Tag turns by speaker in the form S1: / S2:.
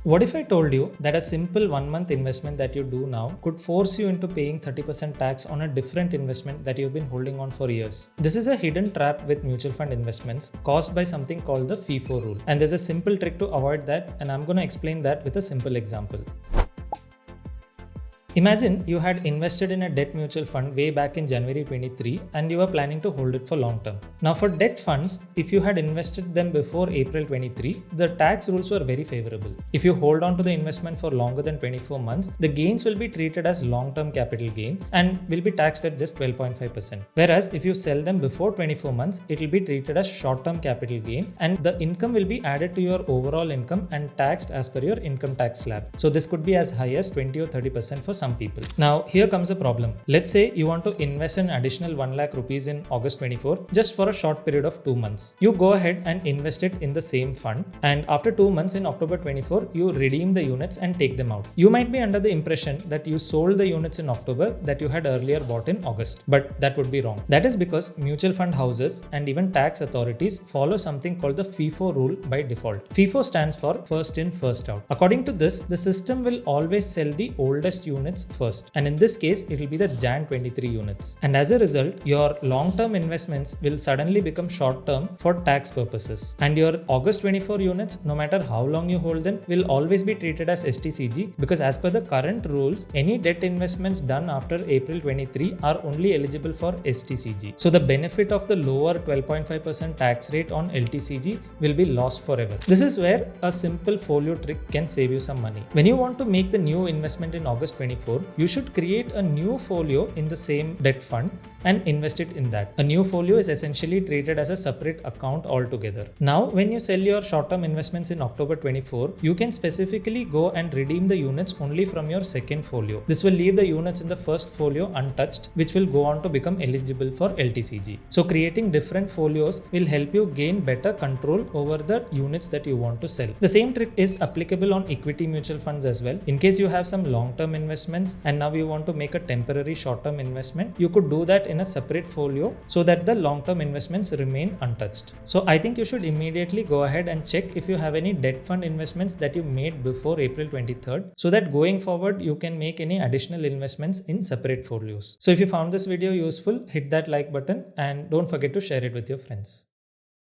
S1: What if I told you that a simple 1 month investment that you do now could force you into paying 30% tax on a different investment that you've been holding on for years? This is a hidden trap with mutual fund investments caused by something called the FIFO rule. And there's a simple trick to avoid that, and I'm going to explain that with a simple example. Imagine you had invested in a debt mutual fund way back in January 23 and you were planning to hold it for long term. Now for debt funds, if you had invested them before April 23, the tax rules were very favorable. If you hold on to the investment for longer than 24 months, the gains will be treated as long-term capital gain and will be taxed at just 12.5%. Whereas if you sell them before 24 months, it will be treated as short-term capital gain and the income will be added to your overall income and taxed as per your income tax slab. So this could be as high as 20 or 30% for some people. Now here comes a problem. Let's say you want to invest an additional 1 lakh rupees in August 24 just for a short period of 2 months. You go ahead and invest it in the same fund, and after 2 months in October 24 you redeem the units and take them out. You might be under the impression that you sold the units in October that you had earlier bought in August, but that would be wrong. That is because mutual fund houses and even tax authorities follow something called the FIFO rule by default. FIFO stands for first in first out. According to this, the system will always sell the oldest units first, and in this case it will be the Jan 23 units, and as a result your long-term investments will suddenly become short-term for tax purposes, and your August 24 units, no matter how long you hold them, will always be treated as STCG because as per the current rules, any debt investments done after April 23 are only eligible for STCG. So the benefit of the lower 12.5% tax rate on LTCG will be lost forever. This is where a simple folio trick can save you some money. When you want to make the new investment in August 24, you should create a new folio in the same debt fund and invest it in that. A new folio is essentially treated as a separate account altogether. Now, when you sell your short-term investments in October 24, you can specifically go and redeem the units only from your second folio. This will leave the units in the first folio untouched, which will go on to become eligible for LTCG. So creating different folios will help you gain better control over the units that you want to sell. The same trick is applicable on equity mutual funds as well. In case you have some long-term investments and now you want to make a temporary short-term investment, you could do that in a separate folio so that the long-term investments remain untouched. So I think you should immediately go ahead and check if you have any debt fund investments that you made before April 23rd, so that going forward you can make any additional investments in separate folios. So if you found this video useful, hit that like button and don't forget to share it with your friends.